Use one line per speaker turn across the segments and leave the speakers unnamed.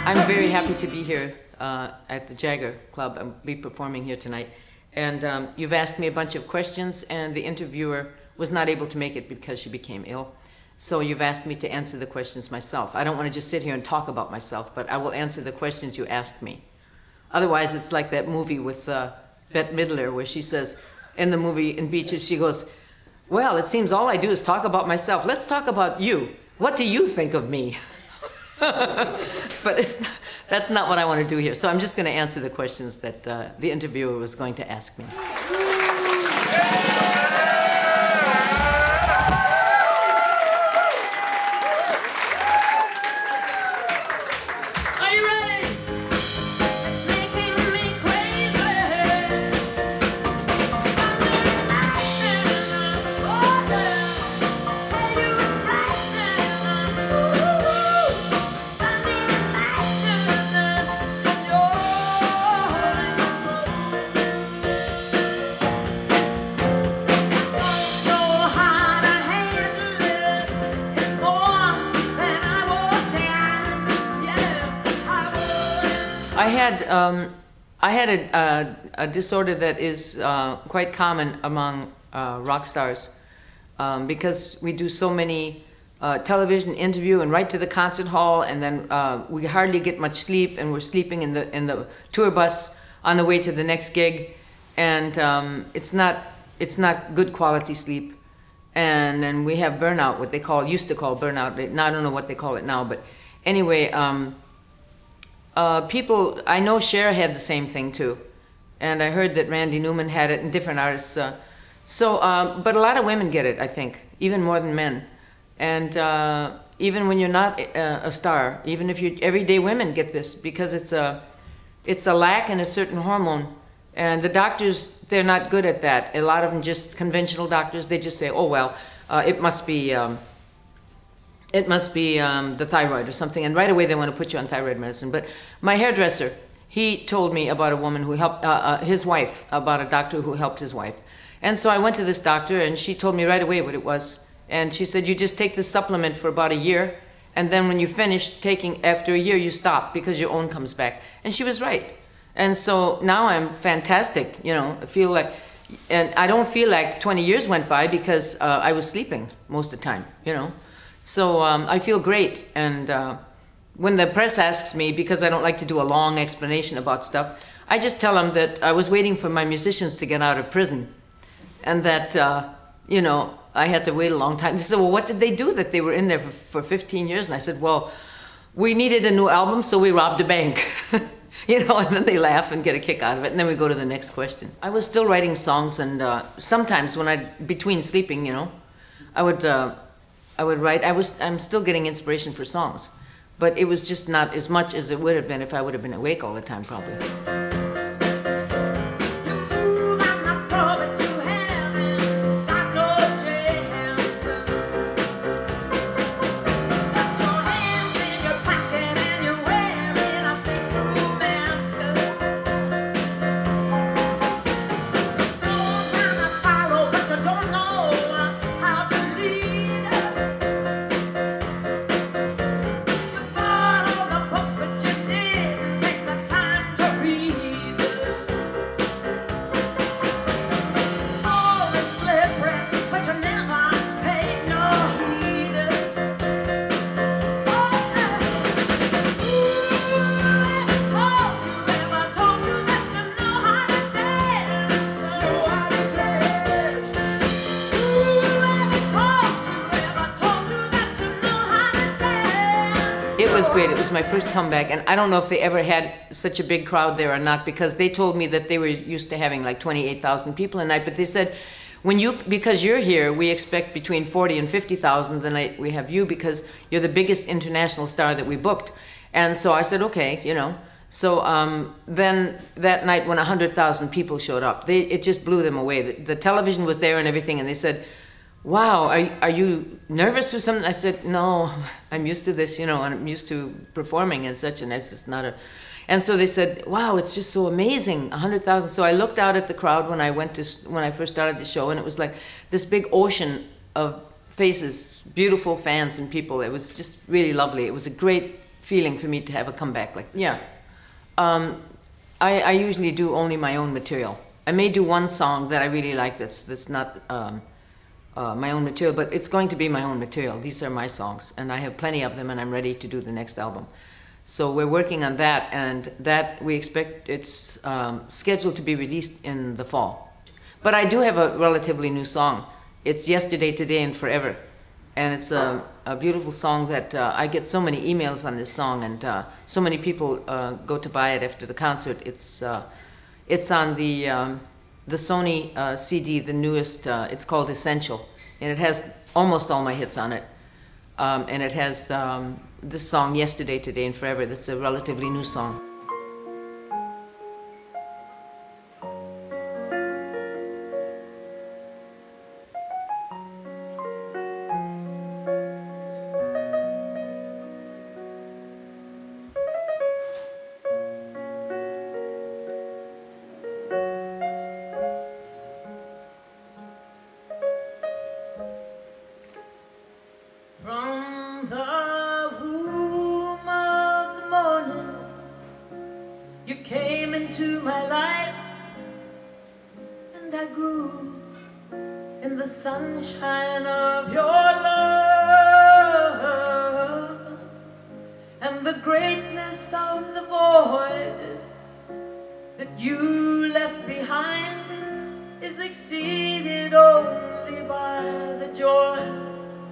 I'm very happy to be here at the Jagger Club. I'll be performing here tonight. And you've asked me a bunch of questions, and the interviewer was not able to make it because she became ill. So you've asked me to answer the questions myself. I don't want to just sit here and talk about myself, but I will answer the questions you asked me. Otherwise, it's like that movie with Bette Midler where she says, in the movie in Beaches, she goes, well, it seems all I do is talk about myself. Let's talk about you. What do you think of me? But that's not what I want to do here. So I'm just going to answer the questions that the interviewer was going to ask me.
Are you ready? It's making me crazy.
I had a disorder that is quite common among rock stars because we do so many television interview and right to the concert hall, and then we hardly get much sleep, and we're sleeping in the tour bus on the way to the next gig, and it's not good quality sleep, and then we have burnout, what they used to call burnout. I don't know what they call it now, but anyway. People, I know Cher had the same thing too, and I heard that Randy Newman had it and different artists. But a lot of women get it, I think, even more than men. And even when you're not a star, even if you're everyday women get this because it's a lack in a certain hormone. And the doctors, they're not good at that. A lot of them, just conventional doctors, they just say, oh well, it must be the thyroid or something, and right away they want to put you on thyroid medicine. But my hairdresser, he told me about a woman who helped his wife, about a doctor who helped his wife. And so I went to this doctor, and she told me right away what it was. And she said, you just take this supplement for about a year, and then when you finish taking, after a year, you stop because your own comes back. And she was right. And so now I'm fantastic, you know, I feel like, and I don't feel like 20 years went by because I was sleeping most of the time, you know. So I feel great, and when the press asks me, because I don't like to do a long explanation about stuff, I just tell them that I was waiting for my musicians to get out of prison, and that, you know, I had to wait a long time. They said, well, what did they do that they were in there for 15 years? And I said, well, we needed a new album, so we robbed a bank. You know, and then they laugh and get a kick out of it, and then we go to the next question. I was still writing songs, and sometimes when between sleeping, you know, I would write. I'm still getting inspiration for songs, but it was just not as much as it would have been if I would have been awake all the time, probably. It was great. It was my first comeback, and I don't know if they ever had such a big crowd there or not, because they told me that they were used to having like 28,000 people a night, but they said, because you're here, we expect between 40 and 50,000 a night. We have you because you're the biggest international star that we booked. And so I said, okay, you know. So then that night when 100,000 people showed up, it just blew them away. The television was there and everything, and they said, wow, are you nervous or something? I said, no, I'm used to this, you know, and I'm used to performing and such, and it's not a... And so they said, wow, it's just so amazing, 100,000. So I looked out at the crowd when I first started the show, and it was like this big ocean of faces, beautiful fans and people. It was just really lovely. It was a great feeling for me to have a comeback. Like, yeah. I usually do only my own material. I may do one song that I really like that's not my own material, but it's going to be my own material. These are my songs, and I have plenty of them, and I'm ready to do the next album. So we're working on that, and that we expect it's scheduled to be released in the fall. But I do have a relatively new song. It's Yesterday, Today, and Forever. And it's a beautiful song that I get so many emails on this song, and so many people go to buy it after the concert. It's on the Sony CD, the newest. It's called Essential, and it has almost all my hits on it. And it has this song, Yesterday, Today, and Forever. That's a relatively new song.
From the womb of the morning, you came into my life, and I grew in the sunshine of your love, and the greatness of the void that you left behind is exceeded only by the joy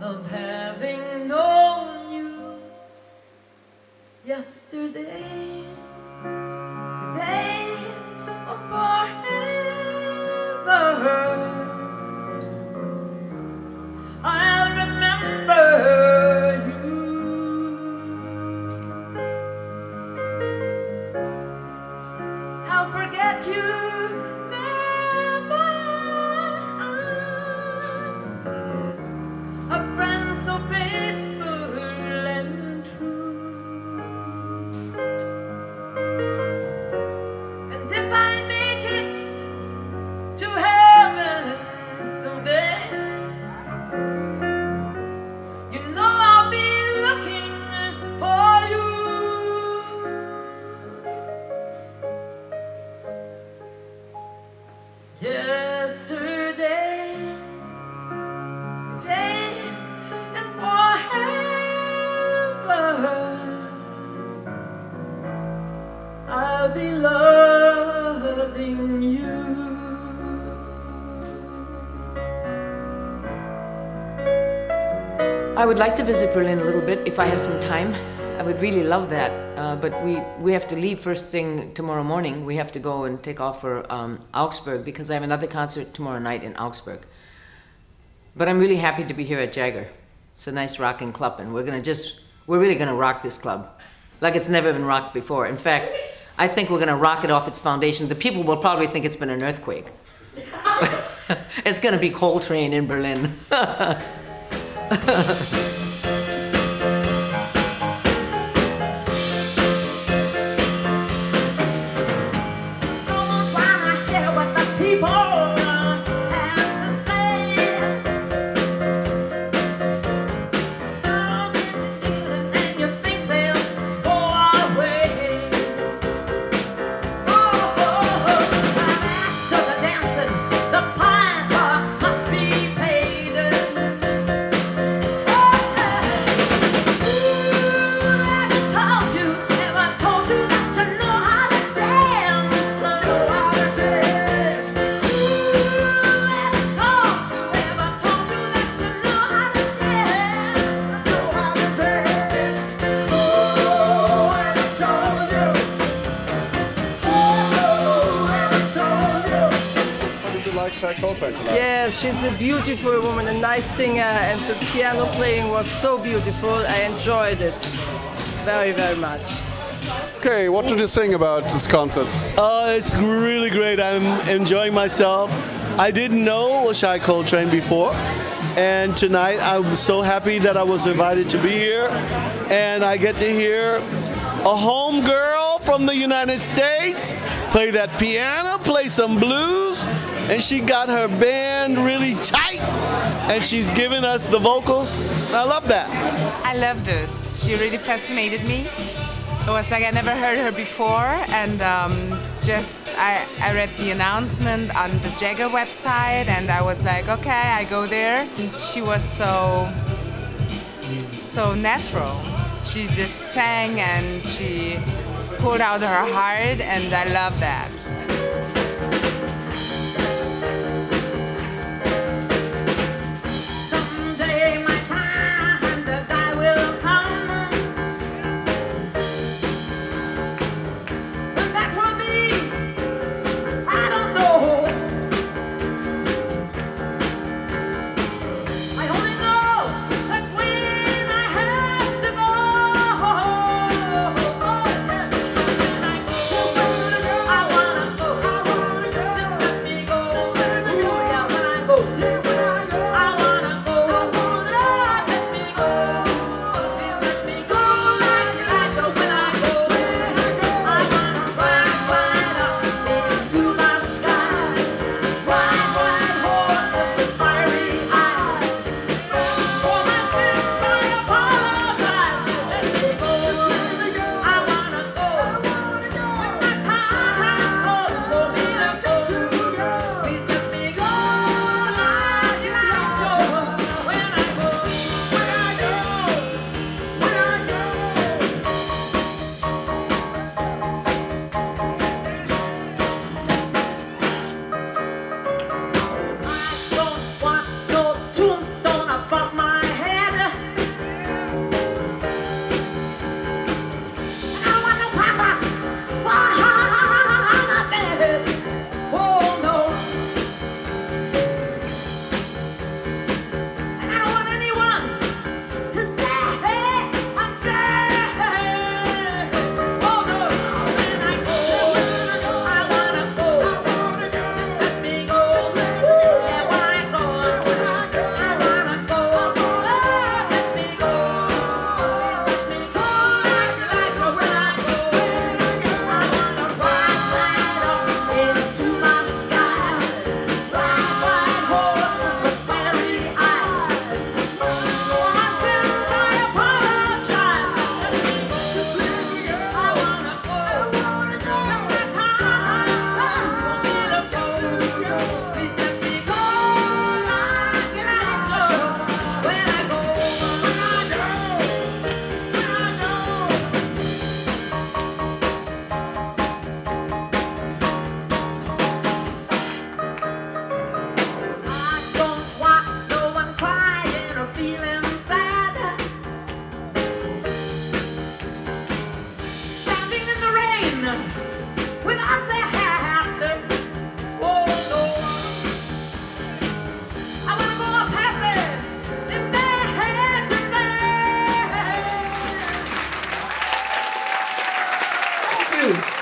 of having known you yesterday, today, or forever. I'll remember you. I'll forget you never. A friend so faithful and true. And if I make it to heaven someday, you know I'll be looking for you. Yesterday, today, and forever, I'll be loving you.
I would like to visit Berlin a little bit if I have some time. I would really love that, but we have to leave first thing tomorrow morning. We have to go and take off for Augsburg because I have another concert tomorrow night in Augsburg. But I'm really happy to be here at Jagger. It's a nice rocking club, and we're really gonna rock this club like it's never been rocked before. In fact, I think we're gonna rock it off its foundation. The people will probably think it's been an earthquake. It's gonna be Coltrane in Berlin.
Someone wanna hear what the people have to say. Now that you do it and you think they'll go away. After the dancing, the piper must be paid.
Chi Coltrane tonight.
Yes, she's a beautiful woman, a nice singer, and the piano playing was so beautiful. I enjoyed it very, very much.
Okay, what did you think about this concert?
It's really great. I'm enjoying myself. I didn't know Chi Coltrane before, and tonight I'm so happy that I was invited to be here, and I get to hear a home girl from the United States play that piano, play some blues, and she got her band really tight, and she's giving us the vocals. I love that.
I loved it. she really fascinated me. It was like I never heard her before, and I read the announcement on the Jagger website, and I was like, okay, I go there. And she was so natural. She just sang and she poured out her heart, and I love that.
Thank you.